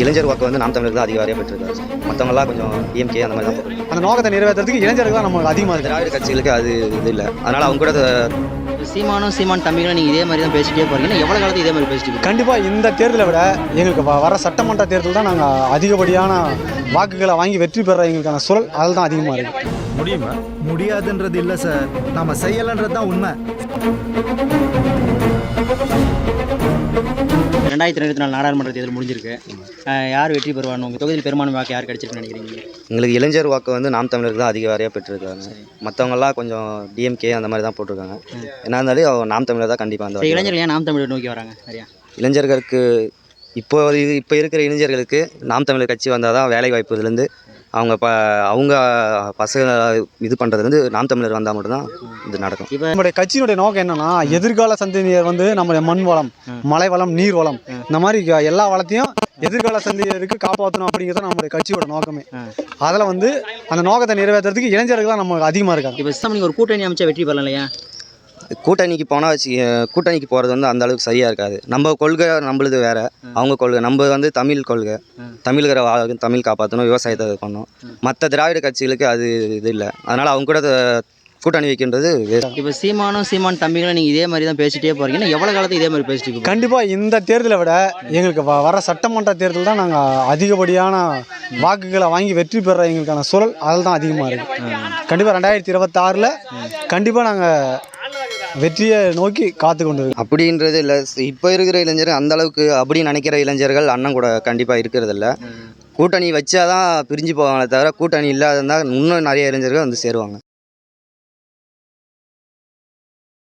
இளைஞர் வாக்கு வந்து நாம் தமிழருக்கு தான் அதிக வாரியாக பெற்றிருக்காரு. மற்றவங்களாம் கொஞ்சம் டிஎம்கே அந்த மாதிரி தான் போட்டுருக்காங்க. அந்த நோக்கத்தை நிறைவேற்றுறதுக்கு இளைஞர்கள் தான் நமக்கு அதிகமாக இருக்குது. திராவிட கட்சிகளுக்கு அது இது இல்லை. அதனால் அவங்க கூட சீமான் தம்பிகளும் நீங்கள் இதே மாதிரி தான் பேசிட்டே போகிறீங்க. எவ்வளோ காலத்துக்கு இதே மாதிரி பேசிட்டு இருக்கீங்க? கண்டிப்பாக இந்த தேர்தலை விட எங்களுக்கு வர சட்டமன்ற தேர்தல் தான் நாங்கள் அதிகப்படியான வாக்குகளை வாங்கி வெற்றி பெற எங்களுக்கான சூழல் அதில் தான் அதிகமாக இருக்குது. முடியுமா? முடியாதுன்றது இல்லை சார், நம்ம செய்யலைன்றது தான் உண்மை. 2024 நாடாளுமன்ற தேர்தல் முடிஞ்சிருக்கு. யார் வெற்றி பெறுவான்னு உங்கள் தொகுதியில் பெரும்பான்மை வாக்கு யார் கிடைச்சிருக்குன்னு நினைக்கிறீங்க? எங்களுக்கு இளைஞர் வாக்கு வந்து நாம் தமிழருக்கு தான் அதிக வாரியாக பெற்றிருக்காங்க. மற்றவங்களாம் கொஞ்சம் டிஎம்கே அந்த மாதிரி தான் போட்டிருக்காங்க. என்ன இருந்தாலும் நாம் தமிழர் தான் கண்டிப்பாக அந்த இளைஞர்கள் ஏன் நாம் தமிழர் நோக்கி வராங்க? சரியா, இளைஞர்களுக்கு இப்போ இருக்கிற இளைஞர்களுக்கு நாம் தமிழர் கட்சி வந்தால் தான் வேலை வாய்ப்புலேருந்து அவங்க பசங்க இது பண்ணுறதுலேருந்து நாம் தமிழர் வந்தால் மட்டும்தான் இது நடக்கும். இப்போ நம்முடைய கட்சியினுடைய நோக்கம் என்னன்னா, எதிர்கால சந்ததியினர் வந்து நம்முடைய மண் வளம், மலை வளம், நீர் வளம், இந்த மாதிரி எல்லா வளத்தையும் எதிர்கால சந்ததியினருக்கு காப்பாற்றணும் அப்படிங்கிறது நம்முடைய கட்சியோட நோக்கமே. அதில் வந்து அந்த நோக்கத்தை நிறைவேற்றுறதுக்கு இளைஞர்கள் தான் நமக்கு அதிகமாக இருக்காங்க. இப்போ நீங்கள் ஒரு கூட்டணி அமைச்சா வெற்றி பெறலாம் இல்லையா? கூட்டணிக்கு போனால் கூட்டணிக்கு போகிறது வந்து அந்த அளவுக்கு சரியாக இருக்காது. நம்ம கொள்கை நம்மளுது வேறு, அவங்க கொள்கை நம்ம வந்து தமிழ் கொள்கை, தமிழ் காப்பாற்றணும், விவசாயத்தை பண்ணணும். மற்ற திராவிட கட்சிகளுக்கு அது இது இல்லை. அதனால் அவங்க கூட கூட்டணி வைக்கின்றது. இப்போ சீமான் தம்பிகளும் நீங்கள் இதே மாதிரி தான் பேசிட்டே போகிறீங்க. எவ்வளோ காலத்துக்கு இதே மாதிரி பேசிட்டு இருக்கீங்க? கண்டிப்பாக இந்த தேர்தலை விட எங்களுக்கு வர சட்டமன்ற தேர்தல் தான் நாங்கள் அதிகப்படியான வாக்குகளை வாங்கி வெற்றி பெற எங்களுக்கான சூழல் அதில் தான் அதிகமாக இருக்குது. கண்டிப்பாக 2026 கண்டிப்பாக நாங்கள் வெற்றியை நோக்கி காத்து கொண்டு அப்படின்றது இல்லை. இப்போ இருக்கிற இளைஞர்கள் அந்த அளவுக்கு அப்படி நினைக்கிற இளைஞர்கள் அண்ணன் கூட கண்டிப்பாக இருக்கிறதில்ல. கூட்டணி வச்சாதான் பிரிஞ்சு போவாங்களே தவிர கூட்டணி இல்லாததான் இன்னும் நிறைய இளைஞர்கள் வந்து சேருவாங்க.